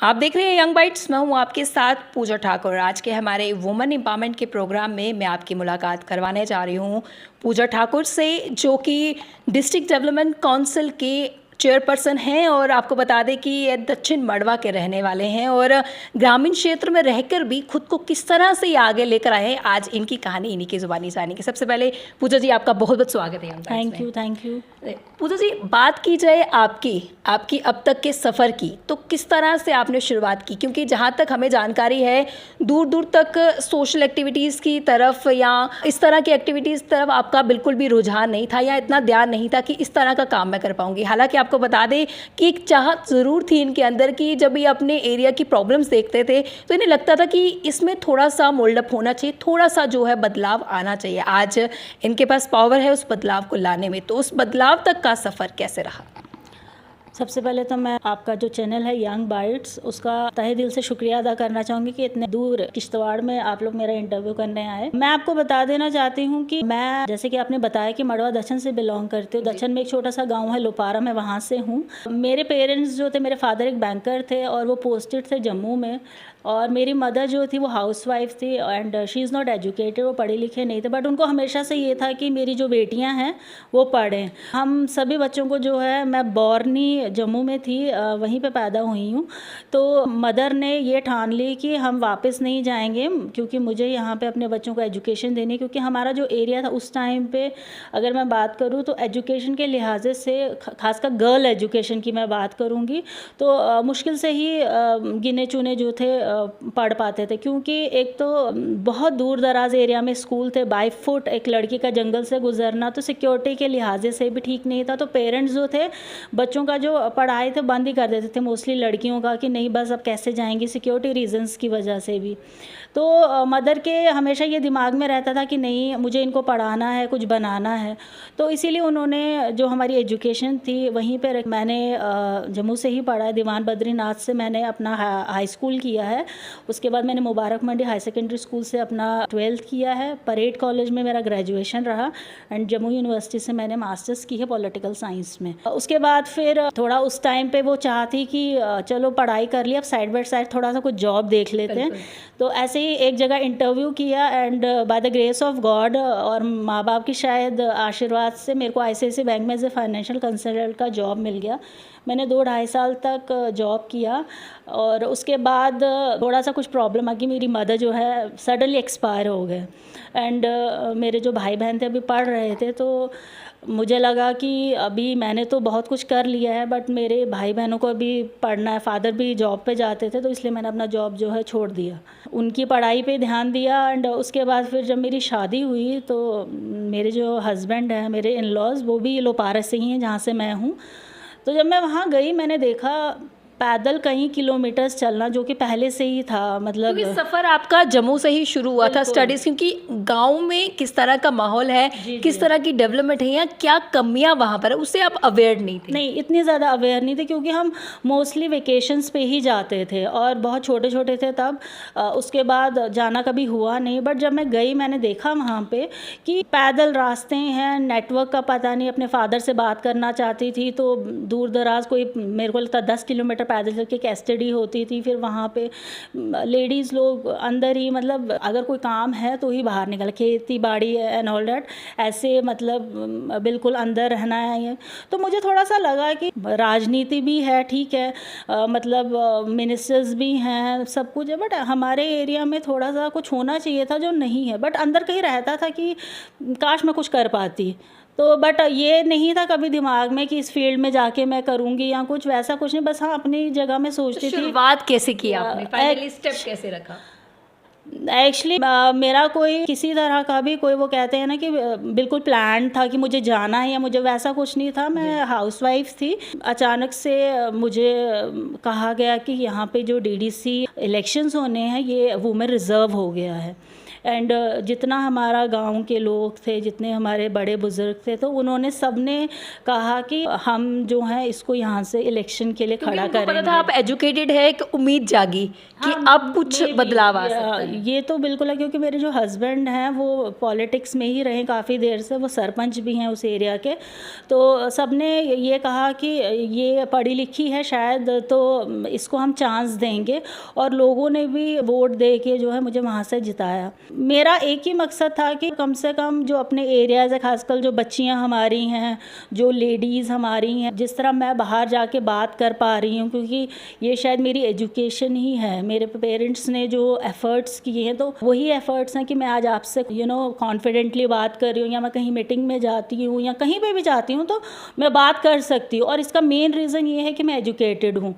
आप देख रहे हैं यंग बाइट्स। मैं हूं आपके साथ पूजा ठाकुर। आज के हमारे वुमेन एम्पावरमेंट के प्रोग्राम में मैं आपकी मुलाकात करवाने जा रही हूं पूजा ठाकुर से, जो कि डिस्ट्रिक्ट डेवलपमेंट काउंसिल के चेयरपर्सन हैं और आपको बता दें कि ये दक्षिण मड़वा के रहने वाले हैं और ग्रामीण क्षेत्र में रहकर भी खुद को किस तरह से ये आगे लेकर आए हैं। आज इनकी कहानी इन्हीं की ज़ुबानी जानेंगे। सबसे पहले पूजा जी, आपका बहुत बहुत स्वागत है। Thank you. पूजा जी, बात की जाए आपकी अब तक के सफ़र की, तो किस तरह से आपने शुरुआत की? क्योंकि जहाँ तक हमें जानकारी है, दूर दूर तक सोशल एक्टिविटीज़ की तरफ या इस तरह की एक्टिविटीज़ तरफ आपका बिल्कुल भी रुझान नहीं था या इतना ध्यान नहीं था कि इस तरह का काम मैं कर पाऊँगी। हालांकि आपको बता दें कि एक चाहत ज़रूर थी इनके अंदर कि जब ये अपने एरिया की प्रॉब्लम्स देखते थे तो इन्हें लगता था कि इसमें थोड़ा सा मोल्डअप होना चाहिए, थोड़ा सा जो है बदलाव आना चाहिए। आज इनके पास पावर है उस बदलाव को लाने में। तो उस बदलाव तक का सफ़र कैसे रहा? सबसे पहले तो मैं आपका जो चैनल है यंग बाइट्स, उसका तहे दिल से शुक्रिया अदा करना चाहूँगी कि इतने दूर किश्तवाड़ में आप लोग मेरा इंटरव्यू करने आए। मैं आपको बता देना चाहती हूँ कि मैं, जैसे कि आपने बताया कि मड़वा दक्षिण से बिलोंग करती हूँ। दक्षिण में एक छोटा सा गांव है लोपारा, मैं वहाँ से हूँ। मेरे पेरेंट्स जो थे, मेरे फादर एक बैंकर थे और वो पोस्टेड थे जम्मू में, और मेरी मदर जो थी वो हाउसवाइफ थी and she is not educated, वो पढ़े लिखे नहीं थे, बट उनको हमेशा से ये था कि मेरी जो बेटियां हैं वो पढ़ें। हम सभी बच्चों को जो है, मैं बॉर्नी जम्मू में थी, वहीं पे पैदा हुई हूँ, तो मदर ने ये ठान ली कि हम वापस नहीं जाएंगे क्योंकि मुझे यहाँ पे अपने बच्चों को एजुकेशन देनी है। क्योंकि हमारा जो एरिया था उस टाइम पे, अगर मैं बात करूँ तो एजुकेशन के लिहाज से, खासकर गर्ल एजुकेशन की मैं बात करूँगी, तो मुश्किल से ही गिने चुने जो थे पढ़ पाते थे। क्योंकि एक तो बहुत दूर दराज एरिया में स्कूल थे, बाई फुट एक लड़की का जंगल से गुजरना तो सिक्योरिटी के लिहाज से भी ठीक नहीं था। तो पेरेंट्स जो थे बच्चों का जो पढ़ाई थे बंद ही कर देते थे, मोस्टली लड़कियों का, कि नहीं बस अब कैसे जाएंगी, सिक्योरिटी रीजंस की वजह से भी। तो मदर के हमेशा ये दिमाग में रहता था कि नहीं, मुझे इनको पढ़ाना है, कुछ बनाना है। तो इसीलिए उन्होंने जो हमारी एजुकेशन थी वहीं पर, मैंने जम्मू से ही पढ़ा है, दीवान बद्रीनाथ से मैंने अपना हाई स्कूल किया है। उसके बाद मैंने Mubarak Mandi high secondary school से अपना 12th किया है। परेड कॉलेज में मेरा ग्रेजुएशन रहा एंड जम्मू यूनिवर्सिटी से मैंने मास्टर्स की है पॉलिटिकल साइंस में। उसके बाद फिर थोड़ा उस टाइम पे वो चाहती कि चलो पढ़ाई कर ली, अब साइड बाय साइड थोड़ा सा कुछ जॉब देख लेते हैं। तो ऐसे ही एक जगह इंटरव्यू किया and by the grace of God और माँ बाप की शायद आशीर्वाद से मेरे को ICICI बैंक में एज ए फाइनेंशियल कंसल्टेंट का जॉब मिल गया। मैंने 2-2.5 साल तक जॉब किया और उसके बाद थोड़ा सा कुछ प्रॉब्लम आ गई। मेरी मदर जो है सडनली एक्सपायर हो गए एंड मेरे जो भाई बहन थे अभी पढ़ रहे थे, तो मुझे लगा कि अभी मैंने तो बहुत कुछ कर लिया है बट मेरे भाई बहनों को अभी पढ़ना है। फादर भी जॉब पे जाते थे तो इसलिए मैंने अपना जॉब जो है छोड़ दिया, उनकी पढ़ाई पे ध्यान दिया। एंड उसके बाद फिर जब मेरी शादी हुई तो मेरे जो हस्बैंड हैं, मेरे इन लॉज, वो भी लोपारा से ही हैं जहाँ से मैं हूँ। तो जब मैं वहाँ गई मैंने देखा पैदल कई किलोमीटर्स चलना, जो कि पहले से ही था। मतलब सफ़र आपका जम्मू से ही शुरू हुआ था स्टडीज़, क्योंकि गांव में किस तरह का माहौल है, किस तरह की डेवलपमेंट है या क्या कमियां वहाँ पर है, उससे आप अवेयर नहीं थे? नहीं, इतनी ज़्यादा अवेयर नहीं थे क्योंकि हम मोस्टली वेकेशंस पे ही जाते थे और बहुत छोटे छोटे थे तब। उसके बाद जाना कभी हुआ नहीं। बट जब मैं गई मैंने देखा वहाँ पे कि पैदल रास्ते हैं, नेटवर्क का पता नहीं। अपने फादर से बात करना चाहती थी तो दूर दराज, कोई मेरे को लगता 10 किलोमीटर पैदल चल के कैस्टडी होती थी। फिर वहाँ पे लेडीज़ लोग अंदर ही, मतलब अगर कोई काम है तो ही बाहर निकल, खेती बाड़ी एंड ऑल डैट, ऐसे मतलब बिल्कुल अंदर रहना है ये। तो मुझे थोड़ा सा लगा कि राजनीति भी है, ठीक है, मतलब मिनिस्टर्स भी हैं, सब कुछ है, बट हमारे एरिया में थोड़ा सा कुछ होना चाहिए था जो नहीं है। बट अंदर कहीं रहता था कि काश मैं कुछ कर पाती। तो बट ये नहीं था कभी दिमाग में कि इस फील्ड में जाके मैं करूँगी या कुछ, वैसा कुछ नहीं। बस हाँ, अपनी जगह में सोचती थी। शुरुआत कैसे की आपने, फाइनली स्टेप कैसे रखा? एक्चुअली मेरा कोई किसी तरह का भी कोई, वो कहते हैं ना कि बिल्कुल प्लान था कि मुझे जाना है या मुझे, वैसा कुछ नहीं था। मैं हाउसवाइफ थी। अचानक से मुझे कहा गया कि यहाँ पे जो DDC इलेक्शंस होने हैं ये वुमेन रिज़र्व हो गया है। एंड जितना हमारा गांव के लोग थे, जितने हमारे बड़े बुजुर्ग थे, तो उन्होंने सबने कहा कि हम जो हैं इसको यहाँ से इलेक्शन के लिए खड़ा करेंगे। पता था आप एजुकेटेड है, एक उम्मीद जागी कि अब कुछ बदलाव आ सकता है। ये तो बिल्कुल है, क्योंकि मेरे जो हस्बैंड हैं वो पॉलिटिक्स में ही रहे काफ़ी देर से, वो सरपंच भी हैं उस एरिया के। तो सबने ये कहा कि ये पढ़ी लिखी है शायद, तो इसको हम चांस देंगे, और लोगों ने भी वोट दे के जो है मुझे वहाँ से जिताया। मेरा एक ही मकसद था कि कम से कम जो अपने एरियाज़ है, खासकर जो बच्चियाँ हमारी हैं, जो लेडीज़ हमारी हैं, जिस तरह मैं बाहर जाके बात कर पा रही हूँ, क्योंकि ये शायद मेरी एजुकेशन ही है। मेरे पेरेंट्स ने जो एफ़र्ट्स किए हैं, तो वही एफ़र्ट्स हैं कि मैं आज आपसे कॉन्फिडेंटली बात कर रही हूँ, या मैं कहीं मीटिंग में जाती हूँ या कहीं पे भी जाती हूँ तो मैं बात कर सकती हूँ। और इसका मेन रीज़न ये है कि मैं एजुकेटेड हूँ।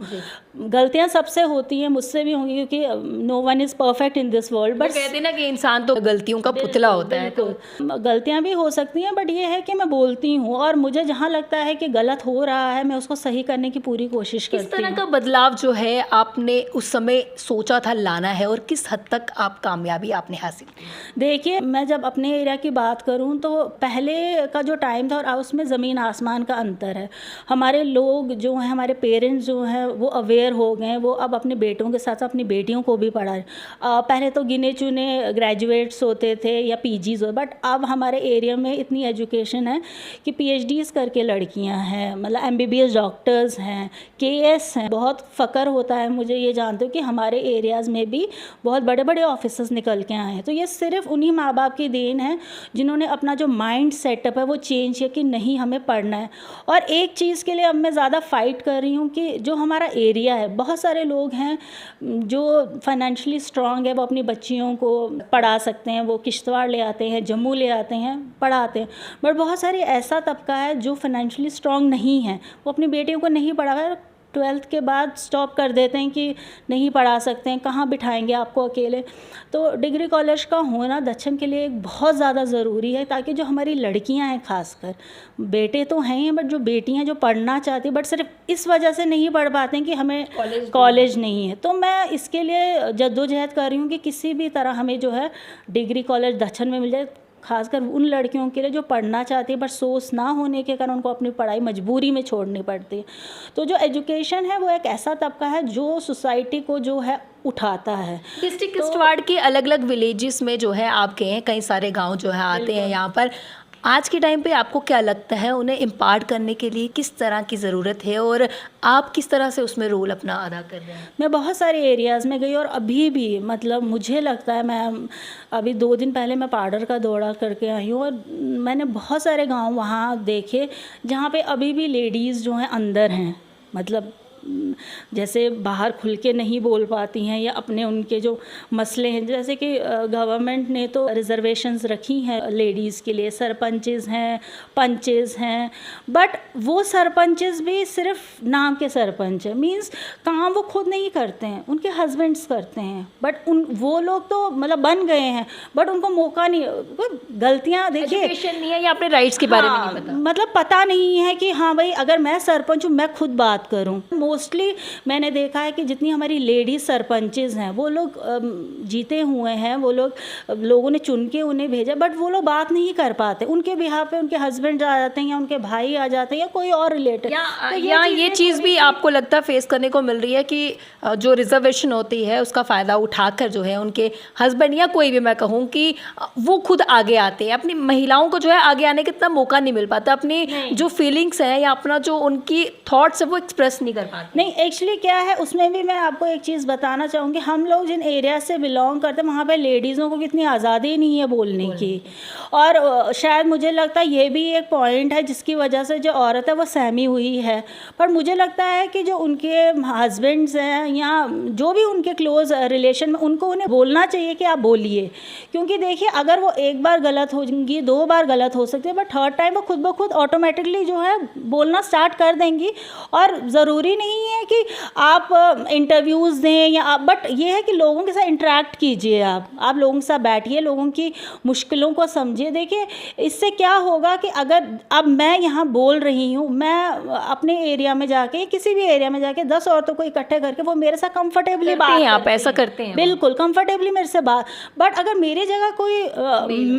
गलतियाँ सबसे होती हैं, मुझसे भी होंगी, क्योंकि no one is perfect in this world. But कहते हैं ना कि इंसान तो गलतियों का पुतला होता है, तो गलतियाँ भी हो सकती हैं, बट ये है कि मैं बोलती हूँ, और मुझे जहाँ लगता है कि गलत हो रहा है मैं उसको सही करने की पूरी कोशिश करती हूँ। किस तरह का बदलाव जो है आपने उस समय सोचा था लाना है, और किस हद तक आप कामयाबी आपने हासिल की? देखिए, मैं जब अपने एरिया की बात करूं तो पहले का जो टाइम था और उसमें ज़मीन आसमान का अंतर है। हमारे लोग जो हैं, हमारे पेरेंट्स जो हैं, वो अवेयर हो गए हैं, वो अब अपने बेटों के साथ साथ अपनी बेटियों को भी पढ़ा रहे। पहले तो गिने चुने ग्रेजुएट्स होते थे या पीजीज़ हो, बट अब हमारे एरिया में इतनी एजुकेशन है कि पीएचडीज़ करके लड़कियां हैं, मतलब एमबीबीएस डॉक्टर्स हैं, केएस हैं। बहुत फ़ख्र होता है मुझे ये जानते हो कि हमारे एरियाज़ में भी बहुत बड़े बड़े ऑफिसर्स निकल के आए हैं। तो ये सिर्फ उन्हीं माँ बाप की देन है जिन्होंने अपना जो माइंड सेटअप है वो चेंज किया कि नहीं, हमें पढ़ना है। और एक चीज़ के लिए अब मैं ज़्यादा फ़ाइट कर रही हूँ कि जो हमारा एरिया है, बहुत सारे लोग हैं जो फाइनेंशियली स्ट्रांग है, वो अपनी बच्चियों को पढ़ा सकते हैं, वो किश्तवाड़ ले आते हैं, जम्मू ले आते हैं, पढ़ाते हैं। बट बहुत सारी ऐसा तबका है जो फाइनेंशियली स्ट्रांग नहीं है, वो अपनी बेटियों को नहीं पढ़ा है, 12th के बाद स्टॉप कर देते हैं कि नहीं पढ़ा सकते हैं, कहाँ बिठाएंगे आपको अकेले। तो डिग्री कॉलेज का होना दक्षिण के लिए एक बहुत ज़्यादा ज़रूरी है, ताकि जो हमारी लड़कियां हैं, खासकर बेटे तो हैं ही, बट जो बेटियां जो पढ़ना चाहती हैं बट सिर्फ इस वजह से नहीं पढ़ पाते हैं कि हमें कॉलेज नहीं है, तो मैं इसके लिए जद्दोजहद कर रही हूँ कि किसी भी तरह हमें जो है डिग्री कॉलेज दक्षिण में मिल जाए, खासकर उन लड़कियों के लिए जो पढ़ना चाहती है बट सोर्स ना होने के कारण उनको अपनी पढ़ाई मजबूरी में छोड़नी पड़ती है। तो जो एजुकेशन है वो एक ऐसा तबका है जो सोसाइटी को जो है उठाता है। डिस्ट्रिक्ट किश्तवाड़ के अलग अलग विलेजेस में जो है आपके हैं, कई सारे गांव जो है आते हैं यहाँ पर। आज के टाइम पे आपको क्या लगता है उन्हें इम्पार्ट करने के लिए किस तरह की ज़रूरत है, और आप किस तरह से उसमें रोल अपना अदा कर रहे हैं? मैं बहुत सारे एरियाज़ में गई और अभी भी मतलब मुझे लगता है, मैं अभी 2 दिन पहले मैं पाडर का दौरा करके आई हूँ और मैंने बहुत सारे गांव वहाँ देखे जहाँ पे अभी भी लेडीज़ जो हैं अंदर हैं, मतलब जैसे बाहर खुल के नहीं बोल पाती हैं, या अपने उनके जो मसले हैं, जैसे कि गवर्नमेंट ने तो रिजर्वेशंस रखी हैं लेडीज़ के लिए, सरपंचेस हैं, पंचेस हैं, बट वो सरपंचेस भी सिर्फ नाम के सरपंच हैं, मींस काम वो खुद नहीं करते हैं, उनके हस्बैंड्स करते हैं। बट वो लोग तो मतलब बन गए हैं, बट उनको मौका नहीं, गलतियाँ देखिए, एजुकेशन नहीं है या अपने राइट्स के बारे में नहीं पता, मतलब पता नहीं है कि हाँ भाई अगर मैं सरपंच हूँ मैं खुद बात करूँ। मोस्टली मैंने देखा है कि जितनी हमारी लेडीज सरपंचेस हैं वो लोग जीते हुए हैं, वो लोग लोगों ने चुन के उन्हें भेजा, बट वो लोग बात नहीं कर पाते, उनके बिहाफ पे उनके हस्बैंड आ जाते हैं या उनके भाई आ जाते हैं या कोई और रिलेटेड। या ये चीज़ भी आपको लगता है फेस करने को मिल रही है कि जो रिजर्वेशन होती है उसका फ़ायदा उठाकर जो है उनके हस्बैंड या कोई भी, मैं कहूँ कि वो खुद आगे आते हैं, अपनी महिलाओं को जो है आगे आने का इतना मौका नहीं मिल पाता, अपनी जो फीलिंग्स हैं या अपना जो उनकी थॉट्स है वो एक्सप्रेस नहीं कर पाते। नहीं, एक्चुअली क्या है उसमें भी मैं आपको एक चीज़ बताना चाहूँगी, हम लोग जिन एरिया से बिलोंग करते हैं वहाँ पे लेडीज़ों को कितनी आज़ादी नहीं है बोलने की, और शायद मुझे लगता है ये भी एक पॉइंट है जिसकी वजह से जो औरत है वो सहमी हुई है। पर मुझे लगता है कि जो उनके हस्बैंड्स हैं या जो भी उनके क्लोज रिलेशन में, उनको उन्हें बोलना चाहिए कि आप बोलिए, क्योंकि देखिए अगर वो एक बार गलत होंगी, 2 बार गलत हो सकती है, बट थर्ड टाइम वो खुद ब खुद ऑटोमेटिकली जो है बोलना स्टार्ट कर देंगी। और ज़रूरी नहीं है कि आप इंटरव्यूज़ दें या आप, बट ये है कि लोगों के साथ इंटरेक्ट कीजिए, आप लोगों के साथ बैठिए, लोगों की मुश्किलों को समझिए। देखिए इससे क्या होगा कि अगर अब मैं यहाँ बोल रही हूँ, मैं अपने एरिया में जाके किसी भी एरिया में जाके 10 औरतों को इकट्ठे करके वो मेरे साथ कंफर्टेबली बात, आप ऐसा करते हैं बिल्कुल कंफर्टेबली मेरे से बात, बट अगर मेरी जगह कोई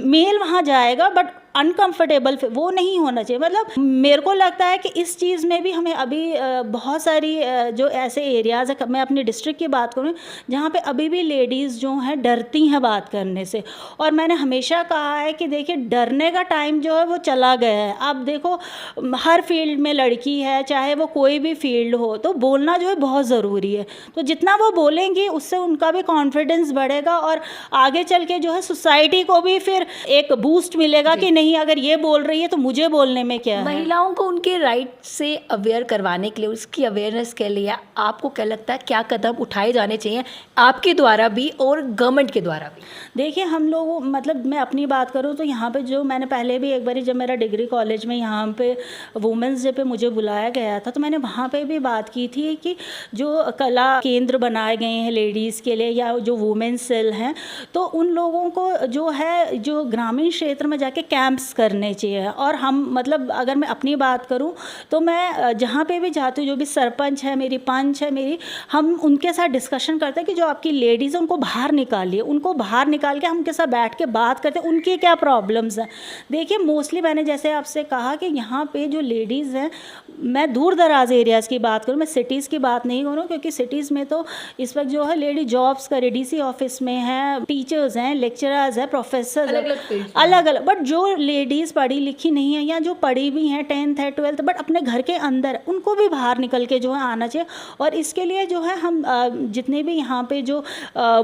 मेल वहाँ जाएगा बट अनकंफर्टेबल वो नहीं होना चाहिए। मतलब मेरे को लगता है कि इस चीज़ में भी हमें अभी बहुत सारी जो ऐसे एरियाज़ है, मैं अपनी डिस्ट्रिक्ट की बात करूँ जहाँ पे अभी भी लेडीज़ जो हैं डरती हैं बात करने से। और मैंने हमेशा कहा है कि देखिए डरने का टाइम जो है वो चला गया है। अब देखो हर फील्ड में लड़की है, चाहे वो कोई भी फील्ड हो, तो बोलना जो है बहुत ज़रूरी है। तो जितना वो बोलेंगी उससे उनका भी कॉन्फिडेंस बढ़ेगा और आगे चल के जो है सोसाइटी को भी फिर एक बूस्ट मिलेगा कि नहीं, अगर ये बोल रही है तो मुझे बोलने में क्या है। महिलाओं को उनके राइट से अवेयर करवाने के लिए, उसकी अवेयरनेस के लिए आपको क्या लगता है क्या कदम उठाए जाने चाहिए आपके द्वारा भी और गवर्नमेंट के द्वारा भी? देखिए हम लोग, मतलब मैं अपनी बात करूँ तो यहाँ पे जो मैंने पहले भी एक बार जब मेरा डिग्री कॉलेज में यहाँ पे वुमेंस डे पे मुझे बुलाया गया था, तो मैंने वहाँ पे भी बात की थी कि जो कला केंद्र बनाए गए हैं लेडीज़ के लिए या जो वुमेन सेल हैं, तो उन लोगों को जो है जो ग्रामीण क्षेत्र में जाके कैंप्स करने चाहिए। और हम, मतलब अगर मैं अपनी बात करूं तो मैं जहाँ पे भी जाती हूँ, जो भी सरपंच है मेरी, पंच है मेरी, हम उनके साथ डिस्कशन करते हैं कि जो आपकी लेडीज़ हैं उनको बाहर निकालिए, उनको बाहर निकाल के हम उनके साथ बैठ के बात करते हैं उनकी क्या प्रॉब्लम्स हैं। देखिए मोस्टली मैंने जैसे आपसे कहा कि यहाँ पे जो लेडीज़ हैं, मैं दूर दराज एरियाज़ की बात करूँ, मैं सिटीज़ की बात नहीं करूँ, क्योंकि सिटीज़ में तो इस वक्त जो है लेडी जॉब्स करे, डीसी ऑफिस में हैं, टीचर्स हैं, लेक्चरर्स हैं, प्रोफेसर अलग अलग। बट जो लेडीज़ पढ़ी लिखी नहीं है या जो पढ़ी भी हैं 10th है 12th, बट अपने घर के अंदर, उनको भी बाहर निकल के जो है आना चाहिए। और इसके लिए जो है हम जितने भी यहाँ पे जो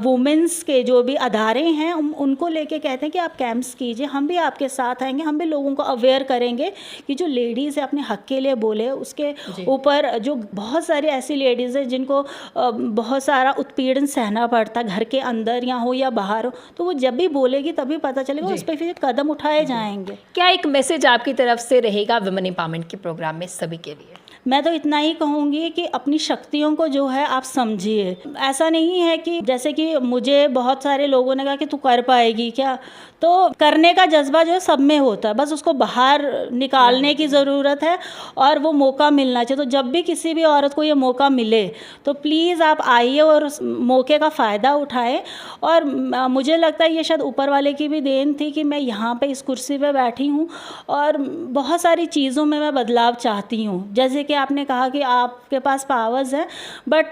वुमेंस के जो भी अदारे हैं उनको लेके कहते हैं कि आप कैंप्स कीजिए, हम भी आपके साथ आएंगे, हम भी लोगों को अवेयर करेंगे कि जो लेडीज़ है अपने हक के लिए बोले। उसके ऊपर जो बहुत सारी ऐसी लेडीज़ है जिनको बहुत सारा उत्पीड़न सहना पड़ता, घर के अंदर या हो या बाहर हो, तो वो जब भी बोलेगी तभी पता चलेगा, उस पर फिर कदम उठाए जाएंगे। क्या एक मैसेज आपकी तरफ से रहेगा वुमेन एम्पावरमेंट के प्रोग्राम में सभी के लिए? मैं तो इतना ही कहूँगी कि अपनी शक्तियों को जो है आप समझिए। ऐसा नहीं है कि जैसे कि मुझे बहुत सारे लोगों ने कहा कि तू कर पाएगी क्या, तो करने का जज्बा जो है सब में होता है, बस उसको बाहर निकालने की ज़रूरत है और वो मौका मिलना चाहिए। तो जब भी किसी भी औरत को ये मौका मिले तो प्लीज़ आप आइए और उस मौके का फ़ायदा उठाएं। और मुझे लगता है ये शायद ऊपर वाले की भी देन थी कि मैं यहाँ पे इस कुर्सी पे बैठी हूँ और बहुत सारी चीज़ों में मैं बदलाव चाहती हूँ। जैसे कि आपने कहा कि आपके पास पावर्स हैं, बट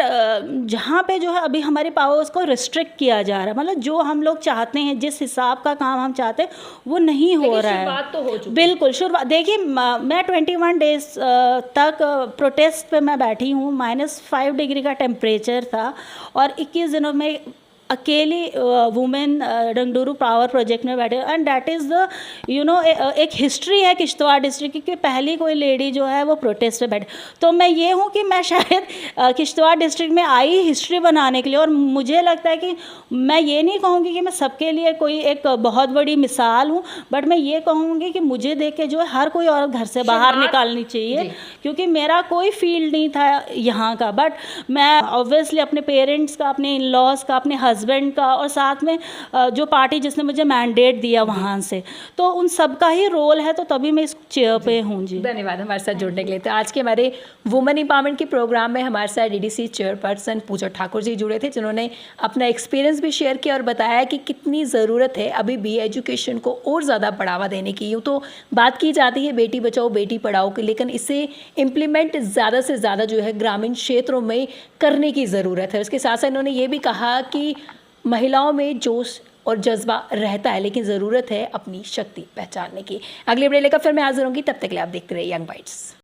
जहाँ पे जो है अभी हमारी पावर्स को रिस्ट्रिक्ट किया जा रहा है, मतलब जो हम लोग चाहते हैं, जिस हिसाब का काम हम चाहते हैं वो नहीं हो रहा है। शुरुआत तो हो चुकी है। बिल्कुल शुरुआत। देखिए मैं 21 डेज तक प्रोटेस्ट पे मैं बैठी हूँ, -5 डिग्री का टेम्परेचर था और 21 दिनों में अकेली वुमेन डंगडुरु पावर प्रोजेक्ट में बैठे। एंड दैट इज़ द एक हिस्ट्री है किश्तवाड़ डिस्ट्रिक्ट की कि पहली कोई लेडी जो है वो प्रोटेस्ट में बैठे। तो मैं ये हूँ कि मैं शायद किश्तवाड़ डिस्ट्रिक्ट में आई हिस्ट्री बनाने के लिए। और मुझे लगता है कि मैं ये नहीं कहूँगी कि मैं सबके लिए कोई एक बहुत बड़ी मिसाल हूँ, बट मैं ये कहूँगी कि मुझे देख के जो है हर कोई औरत घर से बाहर निकालनी चाहिए, क्योंकि मेरा कोई फील्ड नहीं था यहाँ का। बट मैं ऑब्वियसली अपने पेरेंट्स का, अपने इन लॉज का, अपने हस्बैंड का और साथ में जो पार्टी जिसने मुझे मैंडेट दिया वहाँ से, तो उन सब का ही रोल है, तो तभी मैं इस चेयर पे हूँ। जी धन्यवाद हमारे साथ जुड़ने के लिए। तो आज के हमारे वुमेन एम्पावरमेंट के प्रोग्राम में हमारे साथ डीडीसी चेयरपर्सन पूजा ठाकुर जी जुड़े थे, जिन्होंने अपना एक्सपीरियंस भी शेयर किया और बताया कि कितनी ज़रूरत है अभी भी एजुकेशन को और ज़्यादा बढ़ावा देने की। यूँ तो बात की जाती है बेटी बचाओ बेटी पढ़ाओ की, लेकिन इसे इम्प्लीमेंट ज़्यादा से ज़्यादा जो है ग्रामीण क्षेत्रों में करने की ज़रूरत है। उसके साथ साथ इन्होंने ये भी कहा कि महिलाओं में जोश और जज्बा रहता है, लेकिन ज़रूरत है अपनी शक्ति पहचानने की। अगले अपडेट लेकर फिर मैं हाजिर होंगी, तब तक के लिए आप देखते रहिए यंग बाइट्स।